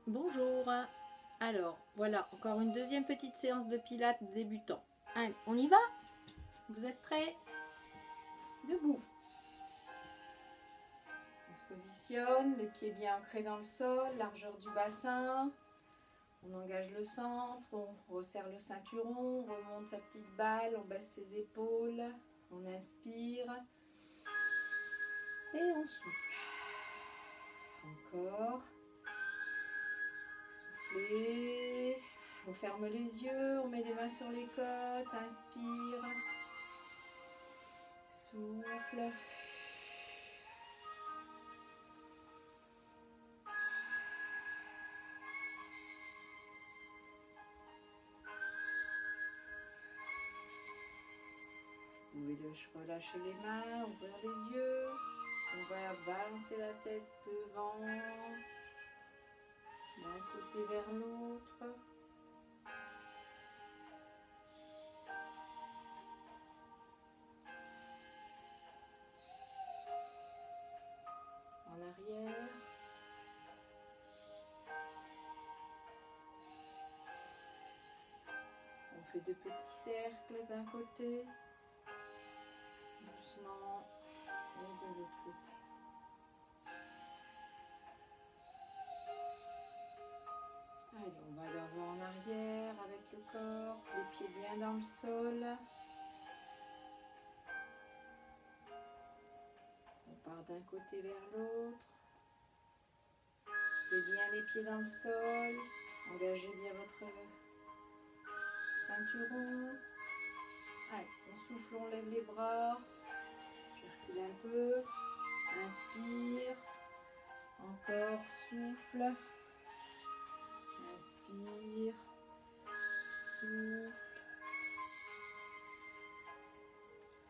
Bonjour. Alors, voilà, encore une deuxième petite séance de pilates débutant. Allez, on y va? Vous êtes prêts? Debout. On se positionne, les pieds bien ancrés dans le sol, largeur du bassin. On engage le centre, on resserre le ceinturon, on remonte sa petite balle, on baisse ses épaules, on inspire et on souffle. Encore. Soufflez. On ferme les yeux, on met les mains sur les côtes, inspire, souffle. Vous pouvez relâcher les mains, ouvrir les yeux. On va balancer la tête devant, d'un côté vers l'autre. En arrière. On fait deux petits cercles d'un côté, doucement, et de l'autre côté. Allez, on va l'avant en arrière avec le corps, les pieds bien dans le sol. On part d'un côté vers l'autre. Poussez bien les pieds dans le sol. Engagez bien votre ceinturon. Allez, on souffle, on lève les bras. Je recule un peu. Inspire. Encore, souffle. Inspire. Souffle.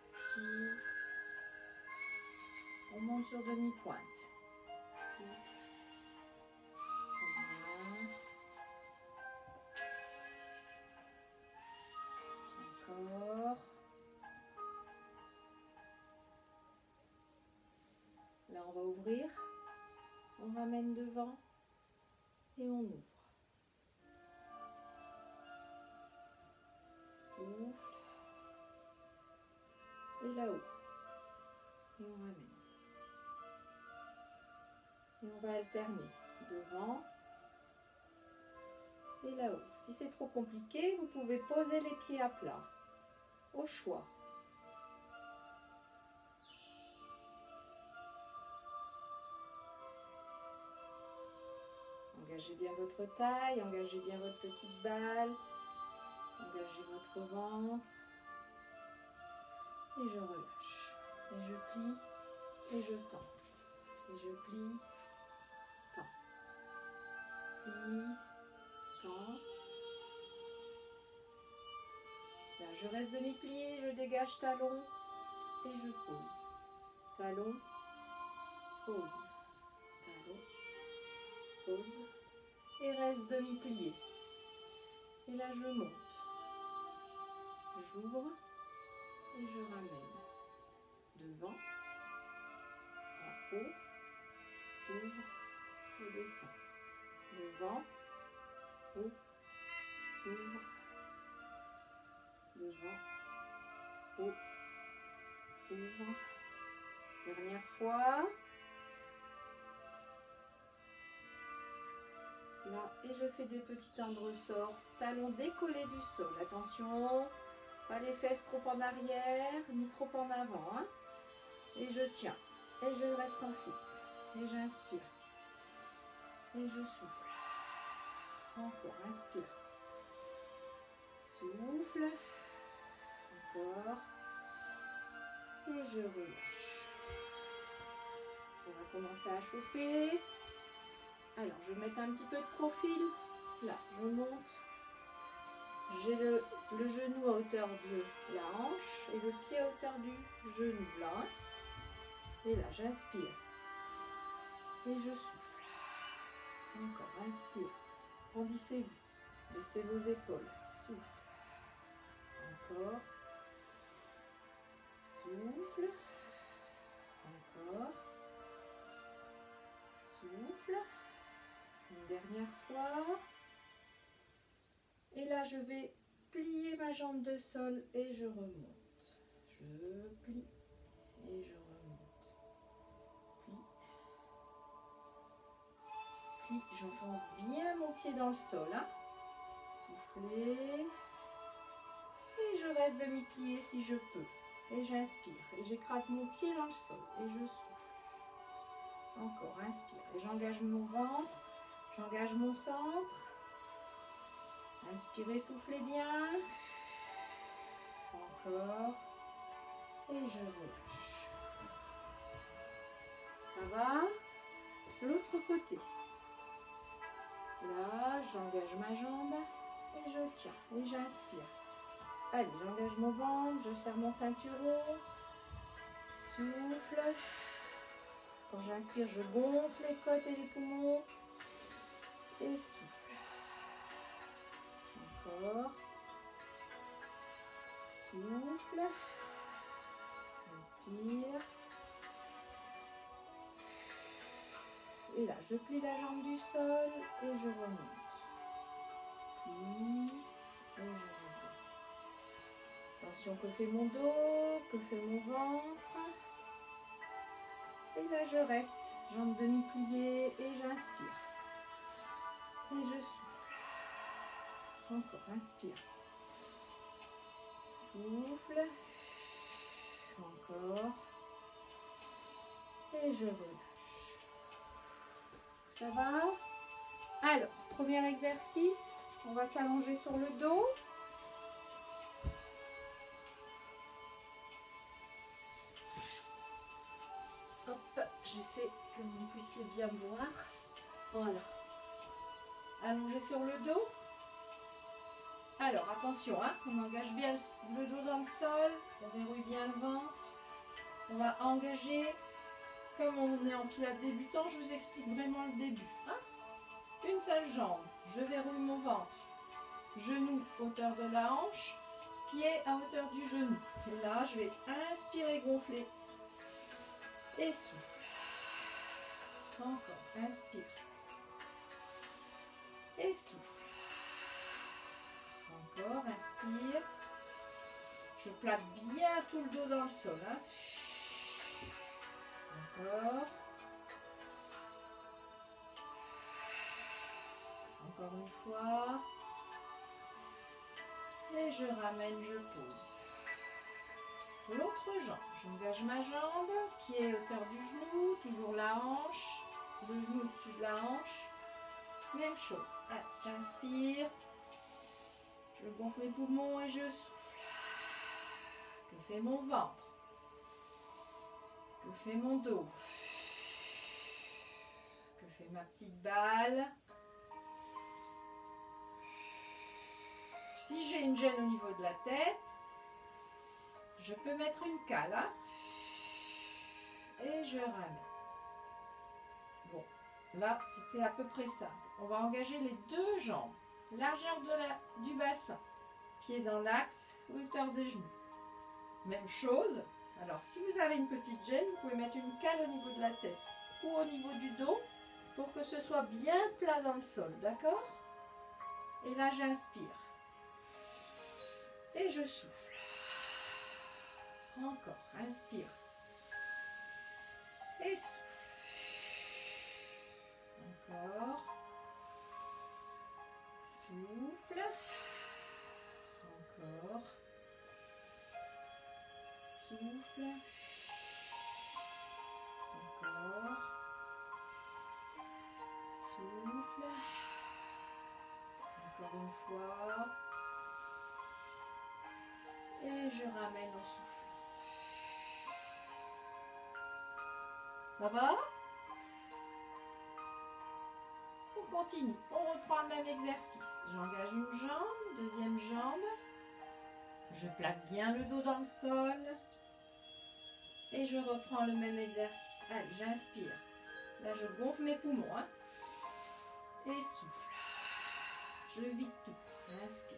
Souffle. On monte sur demi-pointe. Souffle. Encore. Là, on va ouvrir. On ramène devant et on ouvre. Souffle. Et là-haut. Et on ramène. Et on va alterner devant et là-haut. Si c'est trop compliqué, vous pouvez poser les pieds à plat, au choix. Engagez bien votre taille, engagez bien votre petite balle, engagez votre ventre. Et je relâche. Et je plie et je tends. Et je plie, tends. Plie, tends. Là, je reste demi-plié, je dégage talon et je pose. Talon, pose. Talon, pose. Et reste demi-plié. Et là, je monte. J'ouvre et je ramène. Devant, en haut, ouvre et descend. Devant, haut, ouvre, devant, haut, ouvre. Dernière fois. Là, et je fais des petits temps de ressort. Talons décollés du sol. Attention, pas les fesses trop en arrière, ni trop en avant. Hein. Et je tiens. Et je reste en fixe. Et j'inspire. Et je souffle. Encore, inspire. Souffle. Encore. Et je relâche. Ça va commencer à chauffer. Alors, je vais mettre un petit peu de profil. Là, je monte. J'ai le genou à hauteur de la hanche et le pied à hauteur du genou. Là. Hein. Et là, j'inspire. Et je souffle. Encore, inspire. Grandissez-vous. Baissez vos épaules. Souffle. Encore. Souffle. Encore. Souffle. Une dernière fois. Et là, je vais plier ma jambe de sol et je remonte. Je plie et je remonte. Plie. Plie. J'enfonce bien mon pied dans le sol. Hein. Soufflez. Et je reste demi-plié si je peux. Et j'inspire. Et j'écrase mon pied dans le sol. Et je souffle. Encore, inspire. Et j'engage mon ventre. J'engage mon centre. Inspirez, soufflez bien. Encore. Et je relâche. Ça va? L'autre côté. Là, j'engage ma jambe. Et je tiens. Et j'inspire. Allez, j'engage mon ventre. Je serre mon ceinturon. Souffle. Quand j'inspire, je gonfle les côtes et les poumons. Et souffle. Encore. Souffle. Inspire. Et là, je plie la jambe du sol et je remonte. Plie et je remonte. Attention, que fait mon dos, que fait mon ventre. Et là, je reste. Jambes demi-pliées et j'inspire. Et je souffle. Encore, inspire. Souffle. Encore. Et je relâche. Ça va? Alors, premier exercice. On va s'allonger sur le dos. Hop, j'essaie que vous puissiez bien me voir. Voilà. Allongé sur le dos. Alors, attention, hein, on engage bien le dos dans le sol, on verrouille bien le ventre. On va engager, comme on est en pilates débutant, je vous explique vraiment le début. Hein. Une seule jambe, je verrouille mon ventre. Genou, hauteur de la hanche, pied à hauteur du genou. Et là, je vais inspirer, gonfler. Et souffle. Encore, inspire. Et souffle. Encore, inspire. Je plaque bien tout le dos dans le sol. Hein. Encore. Encore une fois. Et je ramène, je pose. L'autre jambe. J'engage ma jambe. Pied à hauteur du genou. Toujours la hanche. Le genou au-dessus de la hanche. Même chose. Allez, j'inspire. Je gonfle mes poumons et je souffle. Que fait mon ventre? Que fait mon dos? Que fait ma petite balle? Si j'ai une gêne au niveau de la tête, je peux mettre une cale. Hein, et je ramène. Bon, là, c'était à peu près simple. On va engager les deux jambes. Largeur du bassin. Pied dans l'axe, hauteur des genoux. Même chose. Alors, si vous avez une petite gêne, vous pouvez mettre une cale au niveau de la tête ou au niveau du dos pour que ce soit bien plat dans le sol. D'accord? Et là, j'inspire. Et je souffle. Encore. Inspire. Et souffle. Encore. Souffle. Encore. Souffle. Encore. Souffle. Encore une fois. Et je ramène au souffle. Ça va? On continue. On reprend le même exercice. J'engage une jambe, deuxième jambe. Je plaque bien le dos dans le sol. Et je reprends le même exercice. Allez, j'inspire. Là, je gonfle mes poumons. Hein. Et souffle. Je vide tout. Inspire.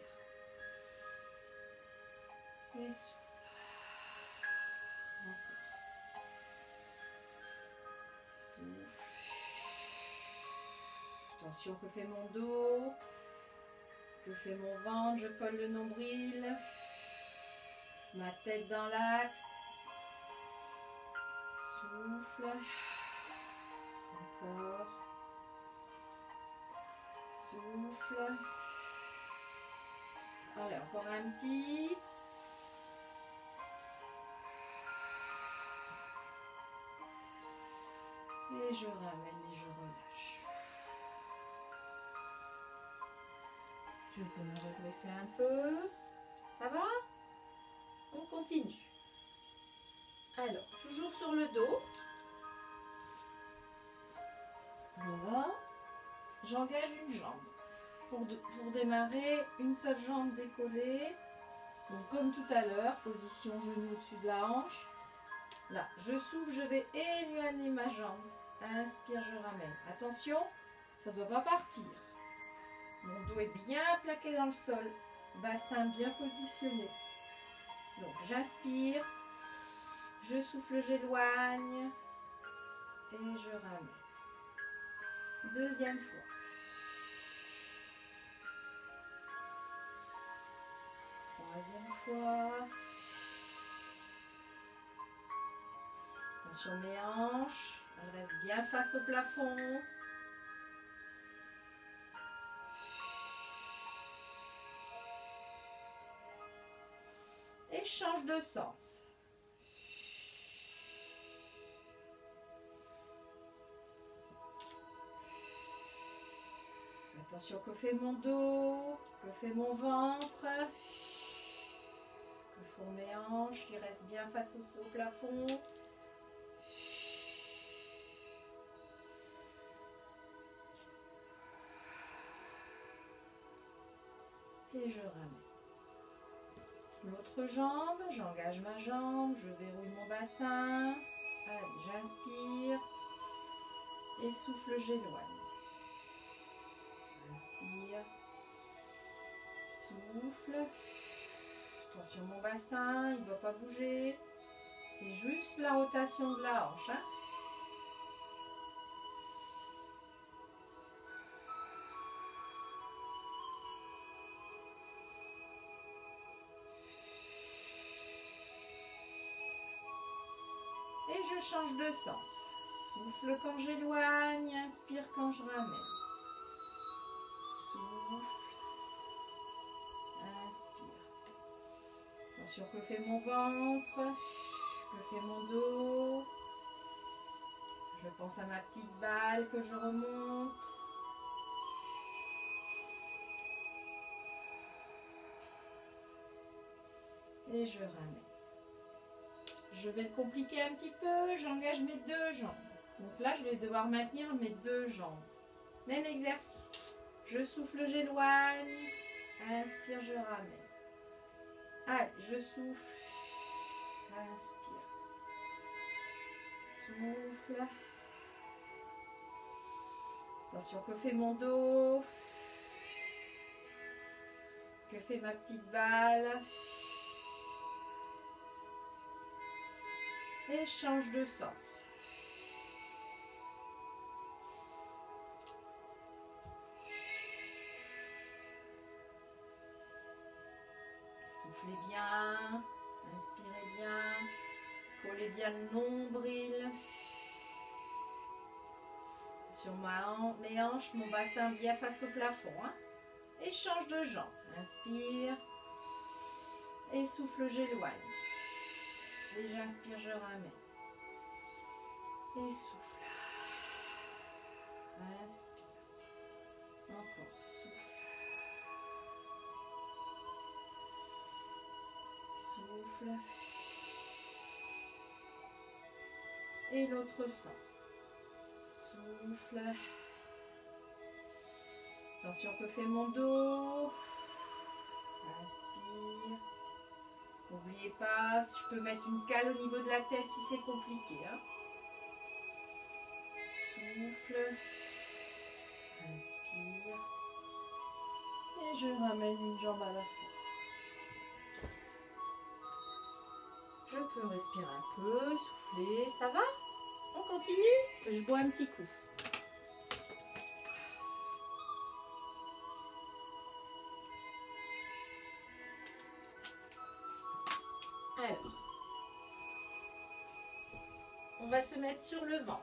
Et souffle. Encore. Souffle. Attention, que fait mon dos? Que fait mon ventre? Je colle le nombril. Ma tête dans l'axe. Souffle. Encore. Souffle. Allez, encore un petit. Et je ramène et je relâche. Je peux me redresser un peu. Ça va? On continue. Alors, toujours sur le dos. Voilà. J'engage une jambe. Pour démarrer, une seule jambe décollée. Donc, comme tout à l'heure, position genou au-dessus de la hanche. Là, je souffle, je vais éloigner ma jambe. Inspire, je ramène. Attention, ça ne doit pas partir. Mon dos est bien plaqué dans le sol. Bassin bien positionné. Donc, j'inspire. Je souffle, j'éloigne. Et je ramène. Deuxième fois. Troisième fois. Attention mes hanches. Elles restent bien face au plafond. Et change de sens. Attention, que fait mon dos? Que fait mon ventre? Que font mes hanches? Ils restent bien face au plafond. Et je ramène. L'autre jambe, j'engage ma jambe, je verrouille mon bassin. Allez, j'inspire. Et souffle, j'éloigne. Inspire. Souffle. Attention, mon bassin, il ne doit pas bouger. C'est juste la rotation de la hanche. Hein. Et je change de sens. Souffle quand j'éloigne, inspire quand je ramène. Souffle. Inspire. Attention, que fait mon ventre? Que fait mon dos? Je pense à ma petite balle que je remonte. Et je ramène. Je vais le compliquer un petit peu, j'engage mes deux jambes. Donc là, je vais devoir maintenir mes deux jambes. Même exercice. Je souffle, j'éloigne. Inspire, je ramène. Allez, je souffle. Inspire. Souffle. Attention, que fait mon dos? Que fait ma petite balle? Et change de sens. Soufflez bien, inspirez bien, collez bien le nombril. Sur mes hanches, mon bassin bien face au plafond. Hein. Et change de jambe. Inspire. Et souffle, j'éloigne. Et j'inspire, je ramène. Et souffle. Inspire. Encore, souffle. Souffle. Et l'autre sens. Souffle. Attention, que fait mon dos? Inspire. N'oubliez pas, je peux mettre une cale au niveau de la tête si c'est compliqué. Hein. Souffle. Inspire. Et je ramène une jambe à la fois. Je peux respirer un peu, souffler. Ça va? On continue? Je bois un petit coup. on va se mettre sur le ventre.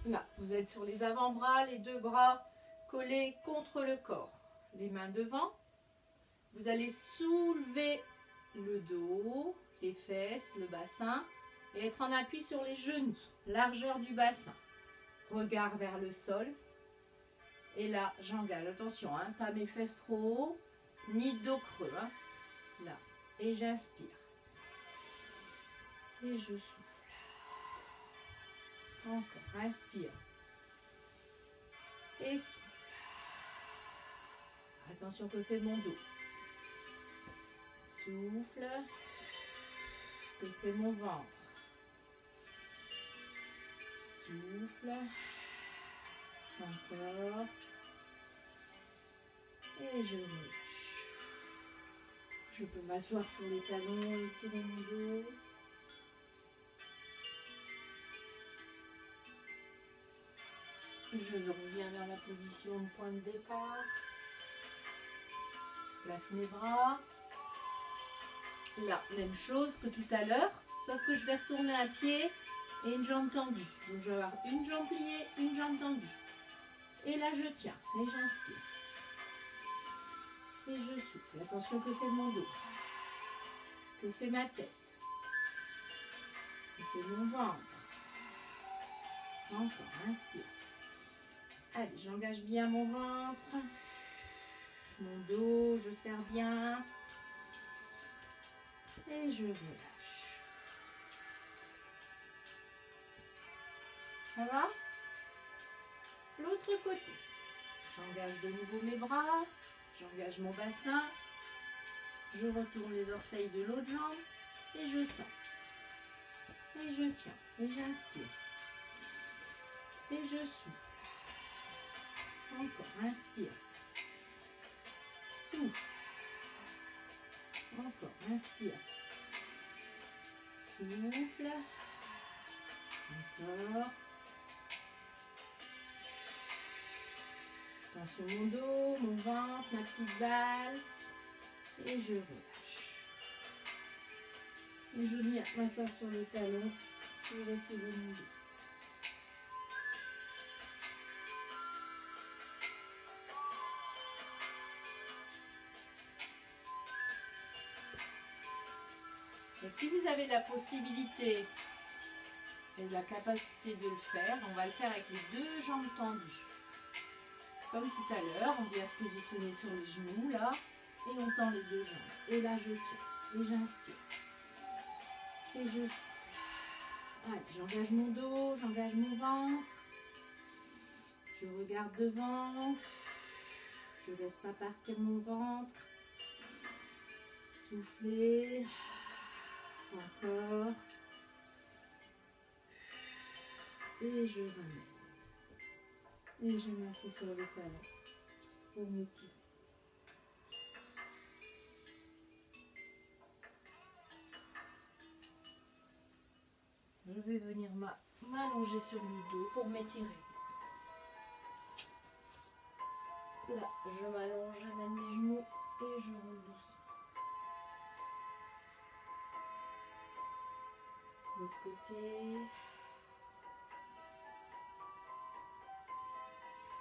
Là, vous êtes sur les avant-bras, les deux bras collés contre le corps. Les mains devant. Vous allez soulever le dos, les fesses, le bassin et être en appui sur les genoux. Largeur du bassin. Regard vers le sol. Et là, j'engage. Attention, hein, pas mes fesses trop haut, ni dos creux. Hein. Là. Et j'inspire. Et je souffle. Encore, inspire. Et souffle. Attention que fait mon dos. Souffle. Que fait mon ventre. Souffle. Encore. Et je relâche. Je peux m'asseoir sur les talons et tirer mon dos. Je reviens dans la position de point de départ. Je place mes bras. Là, même chose que tout à l'heure, sauf que je vais retourner un pied et une jambe tendue. Donc je vais avoir une jambe pliée, une jambe tendue. Et là, je tiens et j'inspire. Et je souffle. Attention que fait mon dos. Que fait ma tête. Que fait mon ventre. Encore, inspire. Allez, j'engage bien mon ventre, mon dos, je serre bien et je relâche. Ça va? L'autre côté. J'engage de nouveau mes bras, j'engage mon bassin, je retourne les orteils de l'autre jambe et je tends. Et je tiens, et j'inspire. Et je souffle. Encore, inspire. Souffle. Encore, inspire. Souffle. Encore. Attention mon dos, mon ventre, ma petite balle. Et je relâche. Et je viens m'asseoir sur le talon pour retirer mon dos. Et si vous avez la possibilité et la capacité de le faire, on va le faire avec les deux jambes tendues. Comme tout à l'heure, on vient se positionner sur les genoux là et on tend les deux jambes. Et là je tiens et j'inspire. Et je souffle. Allez, j'engage mon dos, j'engage mon ventre. Je regarde devant. Je ne laisse pas partir mon ventre. Soufflez. Encore. Et je ramène. Et je m'assieds sur le talon pour m'étirer. Je vais venir m'allonger sur le dos pour m'étirer. Là, je m'allonge, j'amène mes genoux et je roule doucement. L'autre côté.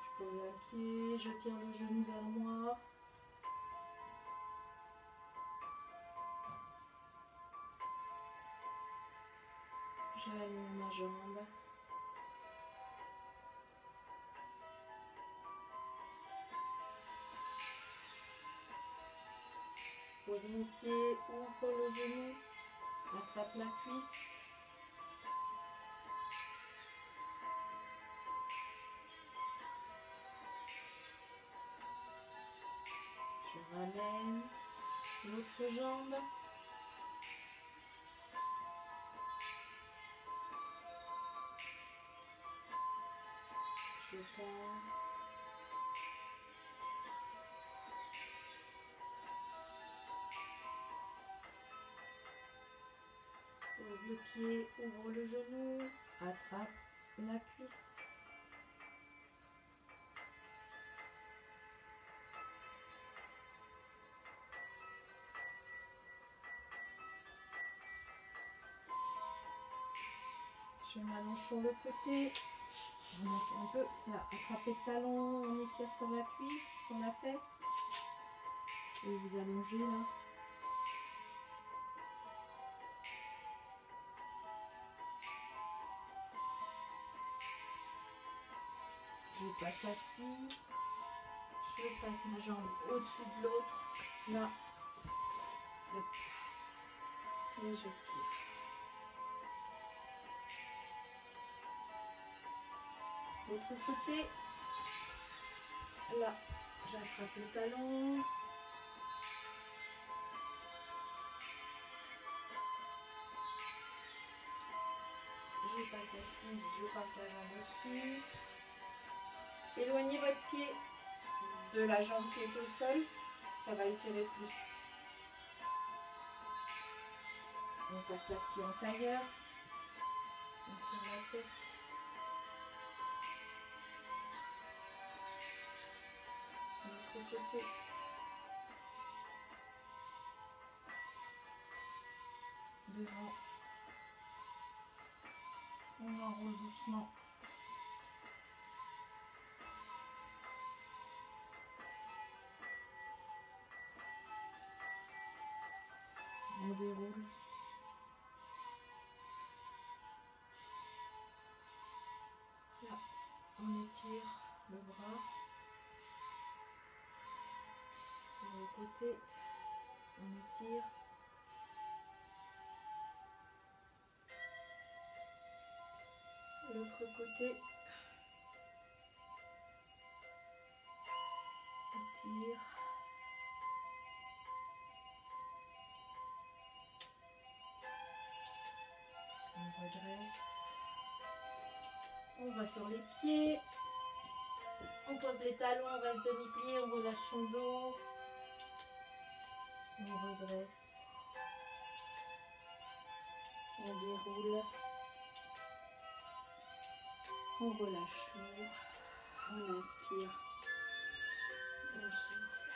Je pose un pied, je tire le genou vers moi. J'allonge ma jambe. Pose mon pied, ouvre le genou, attrape la cuisse. Je ramène l'autre jambe. Je tends. Pose le pied, ouvre le genou, attrape la cuisse. On allonge sur le côté. On monte un peu. Là, attrapez le talon, on étire sur la cuisse, sur la fesse. Et vous allongez là. Je passe assis. Je passe ma jambe au-dessus de l'autre. Là. Et je tire. L'autre côté. Là, j'attrape le talon. Je passe assise, je passe la jambe au-dessus. Éloignez votre pied de la jambe qui est au sol, ça va étirer plus. On passe assis en tailleur. On tire la tête. De l'autre côté. Devant. On enroule doucement. On déroule. Là, on étire le bras. Sur le côté, on étire. L'autre côté. Étire. On redresse. On va sur les pieds. On pose les talons, on reste demi-plié, on relâche son dos. On redresse. On déroule. On relâche tout. On inspire. On souffle.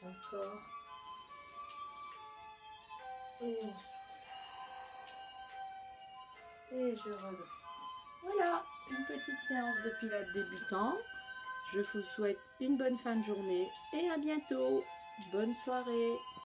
Encore. Et on souffle. Et je redresse. Voilà, une petite séance de pilates débutant. Je vous souhaite une bonne fin de journée et à bientôt. Bonne soirée.